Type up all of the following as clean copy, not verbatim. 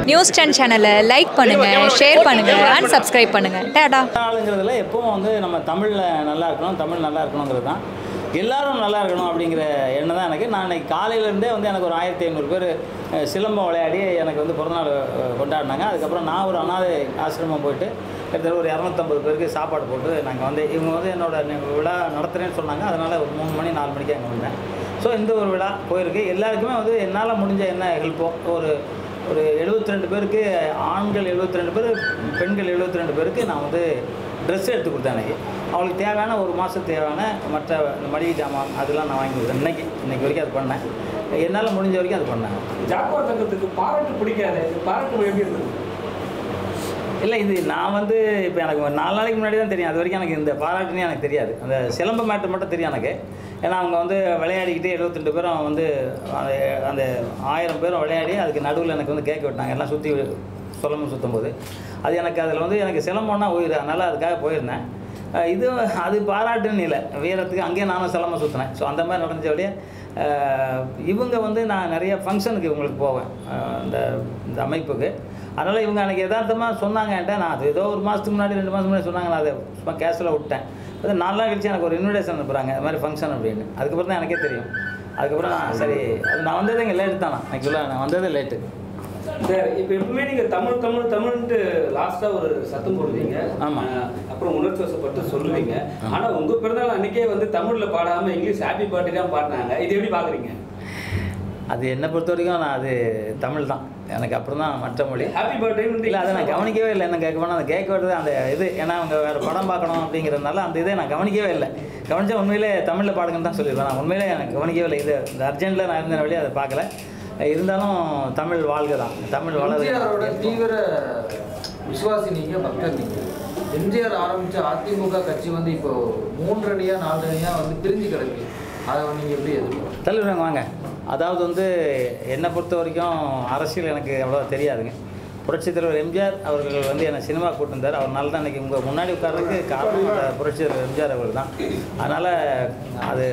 News 10 சேனலை like பண்ணுங்கள், share பண்ணுங்கள் அண்ட் சப்ஸ்கிரைப் பண்ணுங்கள். டாடா. ஆளுங்கிறதுல எப்பவும் வந்து நம்ம தமிழில் நல்லா இருக்கணும், தமிழ் நல்லா இருக்கணுங்கிறது தான். எல்லோரும் நல்லா இருக்கணும் அப்படிங்கிற எண்ணம் தான் எனக்கு. நான் இன்றைக்கி காலையிலேருந்தே வந்து எனக்கு ஒரு 1500 பேர் சிலம்பம் விளையாடி எனக்கு வந்து பிறந்தநாள் கொண்டாடினாங்க. அதுக்கப்புறம் நான் ஒரு அனாதை ஆசிரமம் போயிட்டு கிட்டத்தட்ட ஒரு 250 பேருக்கு சாப்பாடு போட்டு நாங்கள் வந்து இவங்க வந்து என்னோடய விழா நடத்துகிறேன்னு சொன்னாங்க. அதனால் ஒரு 3 மணி 4 மணிக்கு அங்கே வந்தேன். ஸோ இந்த ஒரு விழா போயிருக்கு. எல்லாருக்குமே வந்து என்னால் முடிஞ்ச என்ன ஹெல்ப்போ ஒரு 72 பேருக்கு, ஆண்கள் 72 பேர், பெண்கள் 72 பேருக்கு நான் வந்து ட்ரெஸ் எடுத்து கொடுத்தேன். அன்றைக்கி அவங்களுக்கு தேவையான ஒரு மாதத்துக்கு தேவையான மற்ற இந்த மளிகை ஜாமான் அதெல்லாம் நான் வாங்கி கொடுத்தேன். இன்றைக்கி வரைக்கும் அது பண்ணேன். என்னால் முடிஞ்ச வரைக்கும் அது பண்ணேன். ஜாக்குவார் தங்கத்துக்கு பாராட்டு பிடிக்காது, பாராட்டு எப்படி இருந்தது? இல்லை, இது நான் வந்து இப்போ எனக்கு 4 நாளைக்கு முன்னாடி தான் தெரியும். அது வரைக்கும் எனக்கு இந்த பாராட்டுனே எனக்கு தெரியாது. அந்த சிலம்ப மேட்டு மட்டும் தெரியும் எனக்கு. ஏன்னா அவங்க வந்து விளையாடிக்கிட்டு 72 பேரும் வந்து அந்த 1000 பேரும் விளையாடி அதுக்கு நடுவில் எனக்கு வந்து கேட்க விட்டாங்க. எல்லாம் சுற்றி சிலம்பம் சுற்றும் போது அது எனக்கு அதில் வந்து எனக்கு சிலம்பம்னா உயிர். அதனால் அதுக்காக போயிருந்தேன். இது அது பாராட்டுன்னு இல்லை, வீரத்துக்கு அங்கேயே நானும் சிலம்பம் சுற்றினேன். ஸோ அந்த மாதிரி நடந்தபடியே இவங்க வந்து நான் நிறைய ஃபங்க்ஷனுக்கு இவங்களுக்கு போவேன் இந்த அமைப்புக்கு. அதனால் இவங்க அன்றைக்கி யதார்த்தமாக சொன்னாங்க என்கிட்ட. நான் அது ஏதோ ஒரு மாதத்துக்கு முன்னாடி 2 மாதம் முன்னாடி சொன்னாங்க. நான் அதை சும்மா கேஷுவலாக விட்டேன். அது 4 நாள் கழிச்சு எனக்கு ஒரு இன்விடேஷன் அனுப்புகிறாங்க, அது மாதிரி ஃபங்க்ஷன் அப்படின்னு. அதுக்கப்புறம் தான் எனக்கே தெரியும். அதுக்கப்புறம் நான் சரி, அது நான் வந்தது இங்கே லேட்டு தானே. ஆக்சுவலாக நான் வந்தது லேட்டு. சார், இப்போ எப்பவுமே நீங்கள் தமிழ்ன்ட்டு லாஸ்ட்டாக ஒரு சத்தம் போடுவீங்க. ஆமாம். அப்புறம் உணர்ச்சி வசப்பட்டு சொல்லுவீங்க. ஆனால் உங்கள் பிறந்தநாள் அன்றைக்கே வந்து தமிழில் பாடாமல் இங்கிலீஷ் ஹாப்பி பர்த்டே தான் பாடினாங்க. இது எப்படி பார்க்குறீங்க? அது என்னை பொறுத்த வரைக்கும் நான் அது தமிழ் தான் எனக்கு. அப்புறம் தான் மற்ற மொழி. ஹாப்பி பர்த்டே இல்லை, அதை நான் கவனிக்கவே இல்லை. என்ன கேட்க போனால் அந்த கேட்க வருது அந்த இது. ஏன்னா அவங்க வேறு படம் பார்க்கணும் அப்படிங்கிறதுனால அந்த இதை நான் கவனிக்கவே இல்லை. கவனித்தா உண்மையிலே தமிழில் பாடுங்கன்னு தான் சொல்லிடுவேன். நான் உண்மையிலே எனக்கு கவனிக்கவே இல்லை. இது இந்த அர்ஜென்ட்டில் நான் இருந்த வழியாக அதை பார்க்கல. இருந்தாலும் தமிழ் வாழ்க தான், தமிழ் வளர்ச்சியாரோட தீவிர விசுவாசி நீங்கள், பக்தர் நீங்கள். எம்ஜிஆர் ஆரம்பித்த அதிமுக கட்சி வந்து இப்போ 3 அணியாக 4 அணியாக வந்து பிரிஞ்சு கிடக்கு. அதை நீங்கள் எப்படி எதிர்பார்க்க? தலைவருங்க வாங்க. அதாவது வந்து என்னை பொறுத்த வரைக்கும் அரசியல் எனக்கு அவ்வளோ தெரியாதுங்க. புரட்சித் தலைவர் எம்ஜிஆர் அவர்கள் வந்து என்னை சினிமா கூட்டிருந்தார். அவர்னால தான் இன்றைக்கி உங்கள் முன்னாடி உட்கார்றதுக்கு காரணம் அந்த புரட்சித் தலைவர் எம்ஜிஆர் அவர்கள் தான். அதனால் அது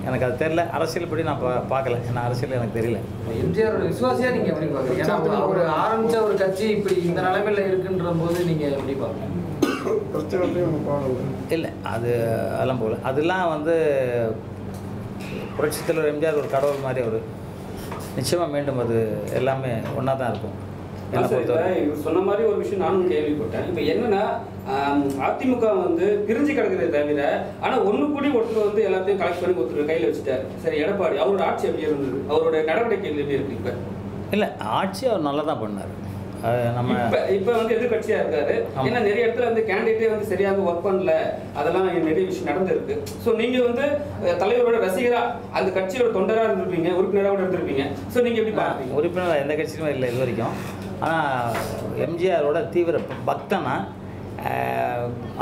எனக்கு அது தெரில. அரசியல் படி நான் பார்க்கல. ஏன்னா அரசியல் எனக்கு தெரியல. எம்ஜிஆரோட விசுவாசியாக நீங்கள் எப்படி பார்க்குறீங்க? ஏன்னா அவர் ஆரம்பித்த ஒரு கட்சி இப்படி இந்த நிலைமையில் இருக்குன்ற போது நீங்கள் எப்படி பார்க்குறீங்க? இல்லை, அதெல்லாம் போகல. அதெல்லாம் வந்து புரட்சித் தலைவர் எம்ஜிஆர் ஒரு கடவுள் மாதிரி. அவர் நிச்சயமாக மீண்டும் அது எல்லாமே ஒன்றா தான் இருக்கும். சொன்ன மாதிரி ஒரு விஷயம் நானும் கேள்விப்பட்டேன். இப்போ என்னன்னா அதிமுக வந்து பிரிஞ்சு கிடக்குறதே தவிர, ஆனால் ஒன்று கூடி ஒருத்தர் வந்து எல்லாத்தையும் கலெக்ட் பண்ணி ஒருத்தர் கையில் வச்சுட்டார். சரி, எடப்பாடி அவரோட ஆட்சி எப்படி இருந்தது? அவரோட நடவடிக்கைகள் எப்படி இருக்கு? இப்போ இல்லை, ஆட்சி அவர் நல்லா தான் பண்ணார். நம்ம இப்போ வந்து எதிர்கட்சியாக இருக்காரு. ஏன்னா நிறைய இடத்துல வந்து கேண்டிடேட்டே வந்து சரியாக ஒர்க் பண்ணல. அதெல்லாம் நிறைய விஷயம் நடந்திருக்கு. ஸோ நீங்கள் வந்து தலைவரோட ரசிகராக அந்த கட்சியோட தொண்டராக இருந்திருப்பீங்க, உறுப்பினராக கூட இருந்திருப்பீங்க. ஸோ நீங்கள் எப்படி பார்க்குறீங்க? உறுப்பினராக எந்த கட்சியுமே இல்லை இது வரைக்கும். ஆனால் எம்ஜிஆரோட தீவிர பக்தனா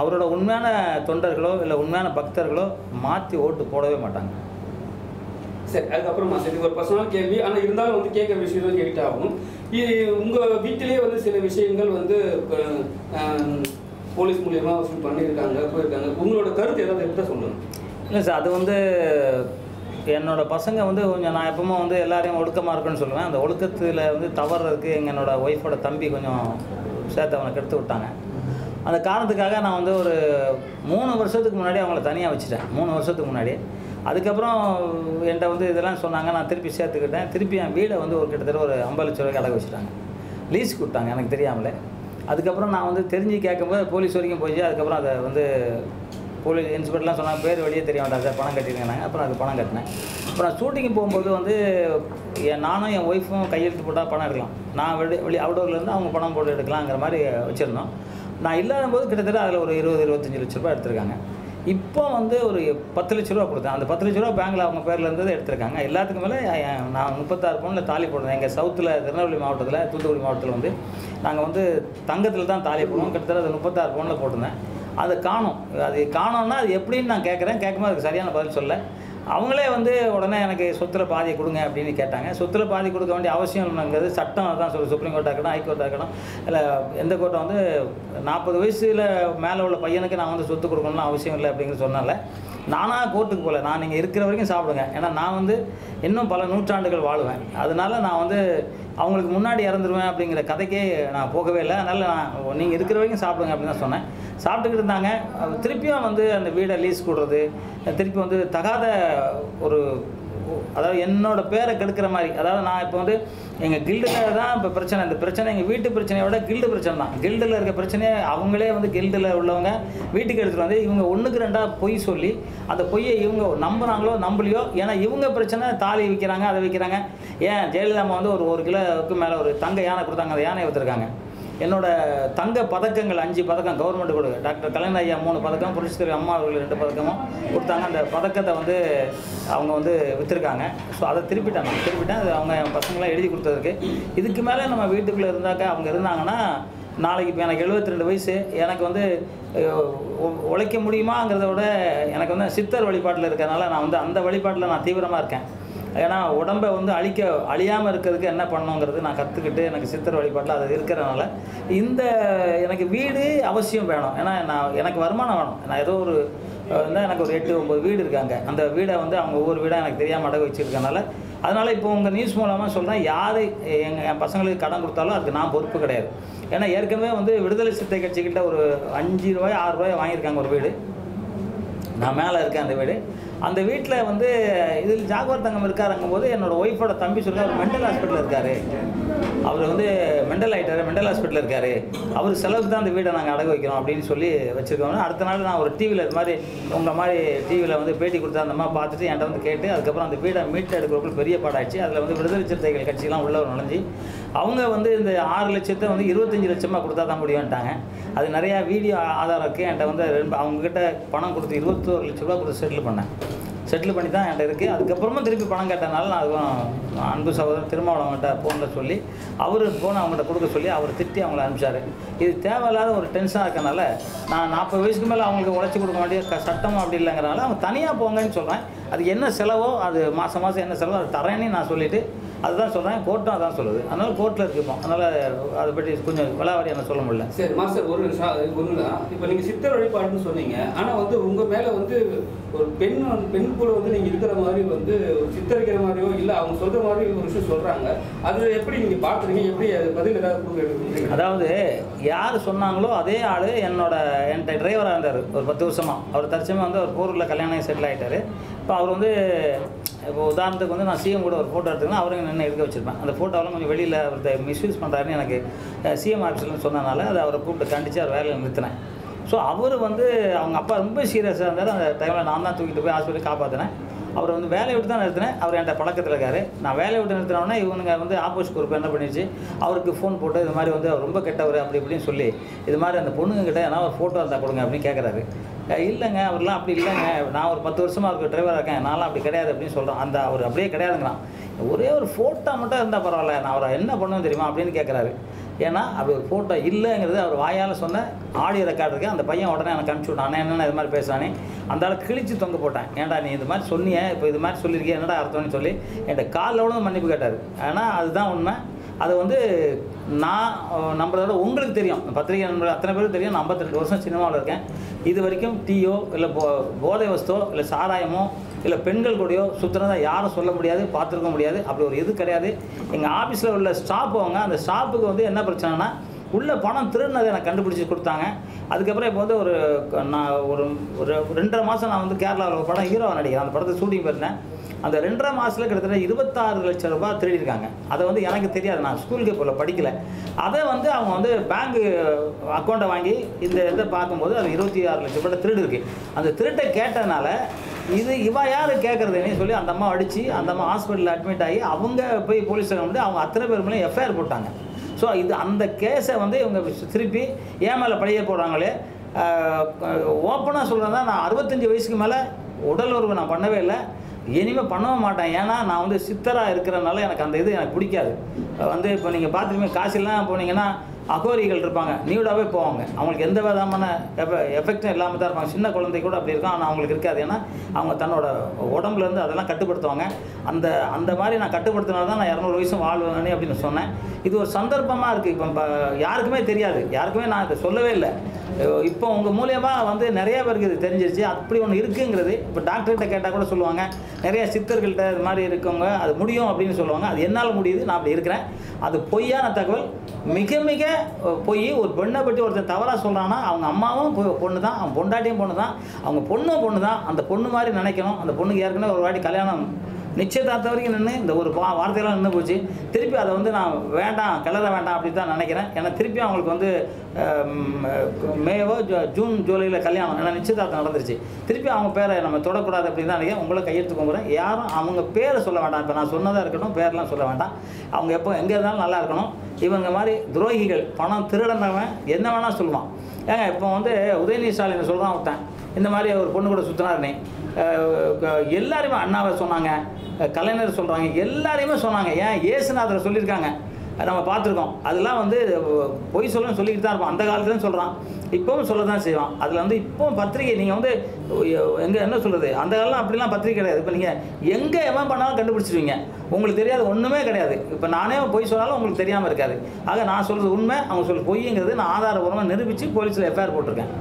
அவரோட உண்மையான தொண்டர்களோ இல்லை உண்மையான பக்தர்களோ மாற்றி ஓட்டு போடவே மாட்டாங்க. சரி, அதுக்கப்புறமா சரி ஒரு பர்சனல் கேள்வி. ஆனால் இருந்தாலும் வந்து கேட்குற விஷயம் கேட்டு ஆகும். உங்கள் வீட்டிலே வந்து சில விஷயங்கள் வந்து போலீஸ் மூலியமாக வசூல் பண்ணியிருக்காங்க, போயிருக்காங்க. உங்களோட கருத்து ஏதாவது எப்படி சொல்லணும்? இல்லை சார், அது வந்து என்னோடய பசங்க வந்து கொஞ்சம் நான் எப்பவுமே வந்து எல்லாரையும் ஒழுக்கமாக இருக்குன்னு சொல்லுவேன். அந்த ஒழுக்கத்தில் வந்து தவறுறதுக்கு என்னோடய ஒய்ஃபோட தம்பி கொஞ்சம் சேர்த்து அவனை கெடுத்து விட்டாங்க. அந்த காரணத்துக்காக நான் வந்து ஒரு 3 வருஷத்துக்கு முன்னாடி அவங்கள தனியாக வச்சுட்டேன். 3 வருஷத்துக்கு முன்னாடி. அதுக்கப்புறம் என்கிட்ட வந்து இதெல்லாம் சொன்னாங்க. நான் திருப்பி சேர்த்துக்கிட்டேன். திருப்பி என் வீடை வந்து ஒரு கிட்டத்தட்ட ஒரு 50 லட்ச ரூபாய்க்கு அடகு வச்சுட்டாங்க. லீஸ் கொடுத்தாங்க எனக்கு தெரியாமலே. அதுக்கப்புறம் நான் வந்து தெரிஞ்சு கேட்கும்போது போலீஸ் வரைக்கும் போய் அதுக்கப்புறம் அதை வந்து போலீஸ் இன்ஸ்பெக்டர்லாம் சொன்னாங்க, பேர் வெளியே தெரிய வேண்டாம் சார், பணம் கட்டிருக்காங்க. அப்புறம் அதுக்கு பணம் கட்டினேன். அப்புறம் ஷூட்டிங்கு போகும்போது வந்து நானும் என் ஒய்ஃபும் கையெழுத்து போட்டால் பணம் எடுக்கலாம். நான் அவுடோர்லேருந்து அவங்க பணம் போட்டு எடுக்கலாங்கிற மாதிரி வச்சுருந்தோம். நான் இல்லாத போது கிட்டத்தட்ட அதில் ஒரு 20-25 லட்ச ரூபா எடுத்திருக்காங்க. இப்போ வந்து ஒரு 10 லட்ச ரூபா கொடுத்தேன். அந்த 10 லட்ச ரூபா பேங்கில் அவங்க பேரில் இருந்தது எடுத்திருக்காங்க. எல்லாத்துக்கும் மேலே நான் 36 பவுனில் தாலி போடுறேன். எங்கள் சவுத்தில் திருநெல்வேலி மாவட்டத்தில், தூத்துக்குடி மாவட்டத்தில் வந்து நாங்கள் வந்து தங்கத்தில் தான் தாலி போடுவோம். கிட்டத்தட்ட அது 36 பவுனில் போட்டிருந்தேன். அது காணும். அது காணோன்னா அது எப்படின்னு நான் கேட்கும்போது அதுக்கு சரியான பதில் சொல்ல. அவங்களே வந்து உடனே எனக்கு சொத்தில் பாதியை கொடுங்க அப்படின்னு கேட்டாங்க. சொத்தில் பாதி கொடுக்க வேண்டிய அவசியம் இல்லைங்கிறது சட்டம் தான் சொல்லு. சுப்ரீம் கோர்ட்டாக இருக்கணும், ஹைகோர்ட்டாக இருக்கணும், இல்லை எந்த கோர்ட்டை வந்து 40 வயசில் மேலே உள்ள பையனுக்கு நான் வந்து சொத்து கொடுக்கணும்னு அவசியம் இல்லை அப்படிங்கிற சொன்னால நானாக கோர்ட்டுக்கு போகல, நான் நீங்கள் இருக்கிற வரைக்கும் சாப்பிடுங்க. ஏன்னா நான் வந்து இன்னும் பல நூற்றாண்டுகள் வாழுவேன். அதனால நான் வந்து அவங்களுக்கு முன்னாடி இறந்துருவேன் அப்படிங்கிற கதைக்கே நான் போகவே இல்லை. அதனால் நான் நீங்கள் இருக்கிற வரைக்கும் சாப்பிடுங்க அப்படின்னு தான் சொன்னேன். சாப்பிட்டுக்கிட்டு இருந்தாங்க. திருப்பியும் வந்து அந்த வீடை லீஸ் கொடுறது, திருப்பி வந்து தகாத ஒரு, அதாவது என்னோட பேரை கெடுக்கிற மாதிரி. அதாவது நான் இப்போ வந்து எங்கள் கில்டில் தான் இப்போ பிரச்சனை. இந்த பிரச்சனை எங்கள் வீட்டு பிரச்சனையோட கில்டு பிரச்சனை தான். கில்டில் இருக்க பிரச்சனையை அவங்களே வந்து கில்டில் உள்ளவங்க வீட்டுக்கு எடுத்துகிட்டு வந்து இவங்க 1க்கு 2 பொய் சொல்லி அந்த பொய்யை இவங்க நம்புகிறாங்களோ நம்பலையோ, ஏன்னா இவங்க பிரச்சனை தாலி விற்கிறாங்க, அதை விற்கிறாங்க. ஏன் ஜெயலலிதா அம்மா வந்து ஒரு கிலோவுக்கு மேலே ஒரு தங்க யானை கொடுத்தாங்க, அந்த யானையை விற்றுருக்காங்க. என்னோட தங்க பதக்கங்கள் 5 பதக்கம் கவர்மெண்ட் கொடுங்க. டாக்டர் கலைஞர் ஐயா 3 பதக்கம், புரட்சித்தலைவி அம்மா அவர்கள் 2 பதக்கமும் கொடுத்தாங்க. அந்த பதக்கத்தை வந்து அவங்க வந்து விற்றுருக்காங்க. ஸோ அதை திருப்பிட்டேன். அது அவங்க பசங்களாம் எழுதி கொடுத்ததுக்கு. இதுக்கு மேலே நம்ம வீட்டுக்குள்ளே இருந்தாக்க அவங்க இருந்தாங்கன்னா நாளைக்கு இப்போ எனக்கு 72 வயசு, எனக்கு வந்து உழைக்க முடியுமாங்கிறத விட எனக்கு வந்து சித்தர் வழிபாட்டில் இருக்கிறதுனால நான் வந்து அந்த வழிபாட்டில் நான் தீவிரமாக இருக்கேன். ஏன்னா உடம்பை வந்து அழியாமல் இருக்கிறதுக்கு என்ன பண்ணணுங்கிறது நான் கற்றுக்கிட்டு எனக்கு சித்தர் வழிபாட்டில் அது இருக்கிறதுனால இந்த எனக்கு வீடு அவசியம் வேணும். ஏன்னா எனக்கு வருமானம் வேணும். நான் ஏதோ ஒரு எனக்கு ஒரு 8-9 வீடு இருக்காங்க. அந்த வீடை வந்து அவங்க ஒவ்வொரு வீடாக எனக்கு தெரியாமல் அடகு வச்சுருக்கனால, அதனால் இப்போ உங்கள் நியூஸ் மூலமாக சொல்கிறேன், யார் என் பசங்களுக்கு கடன் கொடுத்தாலும் அதுக்கு நான் பொறுப்பு கிடையாது. ஏன்னா ஏற்கனவே வந்து விடுதலை சிறுத்தை கட்சிக்கிட்ட ஒரு 5 ரூபாய் 6 ரூபாய் வாங்கியிருக்காங்க ஒரு வீடு. நான் மேலே இருக்கேன் அந்த வீடு. அந்த வீட்டில் வந்து இதில் ஜாகுவார் தங்கம் இருக்காருங்கும் போது என்னோடய ஒய்ஃபோட தம்பி சொல்லி அவர் மென்டல் ஹாஸ்பிட்டலில் இருக்கார். அவர் வந்து மென்டல் ஹாஸ்பிட்டலில் இருக்கார். அவர் செலவுக்கு தான் அந்த வீடை நாங்கள் அடகு வைக்கிறோம் அப்படின்னு சொல்லி வச்சுருக்கோம். அடுத்த நாள் நான் ஒரு டிவியில் இது மாதிரி உங்கள் மாதிரி டிவியில் வந்து பேட்டி கொடுத்தா அந்த மாதிரி பார்த்துட்டு என்கிட்ட வந்து கேட்டு அதுக்கப்புறம் அந்த வீடை மீட்டு எடுக்கிறப்ப பெரிய பாடாச்சு. அதில் வந்து விடுதலை சிறுத்தைகள் கட்சியெலாம் உள்ளவர் நுழைஞ்சி அவங்க வந்து இந்த 6 லட்சத்தை வந்து 25 லட்சமாக கொடுத்தா தான் முடியும்ட்டாங்க. அது நிறையா வீடியோ ஆதாரம் இருக்குது. என்கிட்ட வந்து அவங்கக்கிட்ட பணம் கொடுத்து 21 லட்ச ரூபா கொடுத்து செட்டில் பண்ணி தான் என்கிட்ட இருக்குது. அதுக்கப்புறமா திருப்பி பணம் கேட்டனால நான் அதுவும் அன்பு சகோதரர் திருமாவளவன்கிட்ட ஃபோனில் சொல்லி அவர் ஃபோனை அவங்கள்ட்ட கொடுக்க சொல்லி அவர் திட்டி அவங்கள அனுப்பிச்சார். இது தேவையில்லாத ஒரு டென்ஷனாக இருக்கனால நான் 40 வயசுக்கு மேலே அவங்களுக்கு உழைச்சி கொடுக்க வேண்டிய சட்டமும் அப்படி இல்லைங்கிறனால அவங்க தனியாக போங்கன்னு சொல்கிறேன். அது என்ன செலவோ அது மாதம் என்ன செலவோ அது தரேன்னு நான் சொல்லிவிட்டு அதுதான் சொல்கிறேன். கோர்ட்டும் அதான் சொல்லுது. அதனால் கோர்ட்டில் இருக்குப்போம். அதனால் அதை பற்றி கொஞ்சம் விளாவாரி என்ன சொல்ல முடியல. சரி மாஸ்டர், ஒரு நிமிஷம் ஒன்று தான். இப்போ நீங்கள் சித்தர் வழிபாடுன்னு சொன்னீங்க. ஆனால் வந்து உங்கள் மேலே வந்து ஒரு பெண் கூட வந்து நீங்கள் இருக்கிற மாதிரி வந்து ஒரு சித்தரிக்கிற மாதிரியோ இல்லை அவங்க சொல்கிற மாதிரி ஒரு விஷயம் சொல்கிறாங்க. அது எப்படி நீங்கள் பார்க்குறீங்க? எப்படி அது பதில் ஏதாவது கொடுக்குறீங்க? அதாவது யார் சொன்னாங்களோ அதே ஆள் என்கிட்ட டிரைவராக இருந்தார் ஒரு 10 வருஷமாக. அவர் தற்சமயம் வந்து அவர் போரூரில் கல்யாணம் செட்டில் ஆகிட்டார். இப்போ அவர் வந்து இப்போ உதாரணத்துக்கு வந்து நான் சிஎம் கூட ஒரு ஃபோட்டோ எடுத்துக்கணும், அவரும் நின்று எடுக்க வச்சுருப்பேன். அந்த ஃபோட்டோவெல்லாம் கொஞ்சம் வெளியில் அவர் மிஸ்யூஸ் பண்ணுறாருன்னு எனக்கு சிஎம் ஆஃபீஸில் சொன்னனால அதை அவரை கூப்பிட்டு கண்டித்து அவர் வேலையில் நிறுத்தினேன். ஸோ அவர் வந்து அவங்க அப்பா ரொம்ப சீரியஸாக இருந்தார். அந்த டைமில் நான் தான் தூக்கிட்டு போய் ஹாஸ்பிட்டல் காப்பாற்றினேன். அவர் வந்து வேலையை விட்டு தான் நிறுத்தினேன். அவர் என்கிட்ட பழக்கத்தில் இருக்கார். நான் வேலையை விட்டு நிறுத்தினோன்னா இவனுங்க வந்து ஆப்போசிட் குரூப் என்ன பண்ணிடுச்சு, அவருக்கு ஃபோன் போட்டு இது மாதிரி வந்து அவர் ரொம்ப கெட்டவர் அப்படி இப்படின்னு சொல்லி இது மாதிரி அந்த பொண்ணுங்கிட்ட ஏன்னா ஒரு ஃபோட்டோ இருந்தால் கொடுங்க அப்படின்னு கேட்குறாரு. இல்லைங்க அவர்லாம் அப்படி இல்லைங்க, நான் ஒரு 10 வருஷமாக அவருக்கு டிரைவராக இருக்கேன், நான்லாம் அப்படி கிடையாது அப்படின்னு சொல்கிறேன். அந்த அவர் அப்படியே கிடையாதுங்கிறான். ஒரே ஒரு ஃபோட்டோ மட்டும் இருந்தால் பரவாயில்ல, நான் அவரை என்ன பண்ணுவேன் தெரியுமா அப்படின்னு கேட்குறாரு. ஏன்னா அப்படி ஒரு ஃபோட்டோ இல்லைங்கிறது அவர் வாயால் சொன்ன ஆடியோ ரெக்கார்டு இருக்குது. அந்த பையன் உடனே எனக்கு அனுப்பிச்சி விட்டான். நான் என்னென்ன இது மாதிரி பேசுகிறானே அந்த ஆள் கிழிச்சு தொங்க போட்டேன். ஏன்டா நீ இது மாதிரி சொன்னியே, இப்போ இது மாதிரி சொல்லியிருக்கேன் என்னடா அர்த்தம்னு சொல்லி என்கிட்ட காலில் மன்னிப்பு கேட்டார். ஆனால் அதுதான் உண்மை. அது வந்து நான் நம்புறதோட உங்களுக்கு தெரியும், பத்திரிகை நண்பர்கள் அத்தனை பேருக்கு தெரியும். நான் 52 வருஷம் சினிமாவில் இருக்கேன். இது வரைக்கும் டீயோ இல்லை போதை வஸ்தோ இல்லை சாராயமோ இல்லை பெண்கள் கூடயோ சுற்றுனதாக யாரும் சொல்ல முடியாது, பார்த்துருக்க முடியாது. அப்படி ஒரு இது கிடையாது. எங்கள் ஆஃபீஸில் உள்ள ஸ்டாஃப் அவங்க அந்த ஸ்டாஃபுக்கு வந்து என்ன பிரச்சனைனா உள்ள பணம் திருடினதை எனக்கு கண்டுபிடிச்சி கொடுத்தாங்க. அதுக்கப்புறம் இப்போ வந்து நான் ஒரு 2.5 மாதம் நான் வந்து கேரளாவில் ஒரு படம் ஹீரோவை நடிக்கிறேன். அந்த படத்தை ஷூட்டிங் போயிருந்தேன். அந்த 2.5 மாதத்தில் கிட்டத்தட்ட 26 லட்சம் ரூபாய் திருடிருக்காங்க. அதை வந்து எனக்கு தெரியாது, நான் ஸ்கூலுக்கு போல படிக்கலை. அதை வந்து அவங்க வந்து பேங்க்கு அக்கௌண்ட்டை வாங்கி இந்த இதை பார்க்கும்போது அது 26 லட்சம் ரூபாய் திருடு இருக்குது. அந்த திருட்டை கேட்டதுனால இவ யார் கேட்குறதுன்னு சொல்லி அந்த அம்மா அடித்து அந்த அம்மா ஹாஸ்பிட்டலில் அட்மிட் ஆகி அவங்க போய் போலீஸ் ஸ்டேஷன் வந்து அவங்க அத்தனை பேர் மேலே எஃப்ஐஆர் போட்டாங்க. ஸோ இது அந்த கேஸை வந்து இவங்க திருப்பி ஏன் மேலே பழிய போடுறாங்களே. ஓப்பனாக சொல்கிறதா நான் 65 வயசுக்கு மேலே உடல் உறவு நான் பண்ணவே இல்லை, இனிமேல் பண்ணவும் மாட்டேன். ஏன்னா நான் வந்து சித்தராக இருக்கிறனால எனக்கு அந்த இது எனக்கு பிடிக்காது. வந்து இப்போ நீங்கள் பார்த்துருப்பீங்க காசிலாம் போனீங்கன்னா அகோரிகள் இருப்பாங்க, நியூடாகவே போவாங்க. அவங்களுக்கு எந்த விதமான எஃபெக்டும் இல்லாமல் தான் இருப்பாங்க. சின்ன குழந்தை கூட அப்படி இருக்கும், ஆனால் அவங்களுக்கு இருக்காது. ஏன்னா அவங்க தன்னோட உடம்புலேருந்து அதெல்லாம் கட்டுப்படுத்துவாங்க. அந்த மாதிரி நான் கட்டுப்படுத்தினால தான் நான் 200 வயசும் வாழ்வேன்னு அப்படின்னு சொன்னேன். இது ஒரு சந்தர்ப்பமாக இருக்குது. இப்போ யாருக்குமே தெரியாது, யாருக்குமே நான் இதை சொல்லவே இல்லை. இப்போ உங்கள் மூலியமாக வந்து நிறைய பேருக்கு இது தெரிஞ்சிருச்சு அப்படி ஒன்று இருக்குங்கிறது. இப்போ டாக்டர்கிட்ட கேட்டால் கூட சொல்லுவாங்க, நிறைய சித்தர்கள்ட்ட இது மாதிரி இருக்கவங்க அது முடியும் அப்படின்னு சொல்லுவாங்க. அது என்னால் முடியுது, நான் அப்படி இருக்கிறேன். அது பொய்யான தகவல், மிக மிக பொய். ஒரு பெண்ணை பற்றி ஒருத்தர் தவறாக சொல்கிறான்னா அவங்க அம்மாவும் பொண்ணு தான், அவங்க பொண்டாட்டியும் பொண்ணு தான், அவங்க பொண்ணு தான். அந்த பொண்ணு மாதிரி நினைக்கணும். அந்த பொண்ணுக்கு ஏற்கனவே ஒரு வாட்டி கல்யாணம் நிச்சயதார்த்த வரைக்கும் நின்று இந்த ஒரு வார்த்தையெல்லாம் நின்று போச்சு. திருப்பி அதை வந்து நான் வேண்டாம், கிளற வேண்டாம் அப்படி தான் நினைக்கிறேன். ஏன்னா திருப்பி அவங்களுக்கு வந்து மேவோ ஜூன் ஜூலையில் கல்யாணம், ஏன்னா நிச்சயதார்த்தம் நடந்துருச்சு. திருப்பி அவங்க பேரை நம்ம தொடக்கூடாது அப்படின்னு தான் நினைக்கிறேன். உங்களை கையெழுத்து கும்பிட்றேன். யாரும் அவங்க பேரை சொல்ல வேண்டாம். இப்போ நான் சொன்னதாக இருக்கட்டும், பேரெலாம் சொல்ல வேண்டாம். அவங்க எப்போ எங்கே இருந்தாலும் நல்லா இருக்கணும். இவங்க மாதிரி துரோகிகள், பணம் திருடனவன் என்ன வேணால் சொல்லுவான். ஏங்க இப்போ வந்து உதயநிதி ஸ்டாலின் சொல்கிறான் விட்டேன், இந்த மாதிரி ஒரு பொண்ணு கூட சுற்றினாருனே, எல்லாருமே அண்ணாவை சொன்னாங்க, கலைஞர் சொல்கிறாங்க, எல்லாரையுமே சொன்னாங்க. ஏன் ஏசுநாதரை சொல்லியிருக்காங்க, நம்ம பார்த்துருக்கோம். அதெல்லாம் வந்து பொய் சொல்லணும்னு சொல்லிக்கிட்டு தான் இருப்போம். அந்த காலத்துலேயும் சொல்கிறான், இப்போவும் சொல்ல தான் செய்வான். அதில் வந்து இப்போவும் பத்திரிகை நீங்கள் வந்து எங்கே என்ன சொல்கிறது, அந்த காலம் அப்படிலாம் பத்திரிகை கிடையாது. இப்போ நீங்கள் எங்கே எவன் பண்ணாலும் கண்டுபிடிச்சிருவீங்க. உங்களுக்கு தெரியாது ஒன்றுமே கிடையாது. இப்போ நானே பொய் சொன்னாலும் உங்களுக்கு தெரியாமல் இருக்காது. ஆக நான் சொல்கிறது உண்மை, அவங்க சொல்ல பொய்ங்கிறது நான் ஆதாரபூர்வமாக நிரூபித்து போலீஸில் எஃப்ஐஆர் போட்டிருக்கேன்.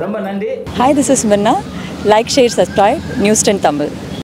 ரொம்ப நன்றி. Hi, this is Minna. Like, share, subscribe, News 10 Tamil.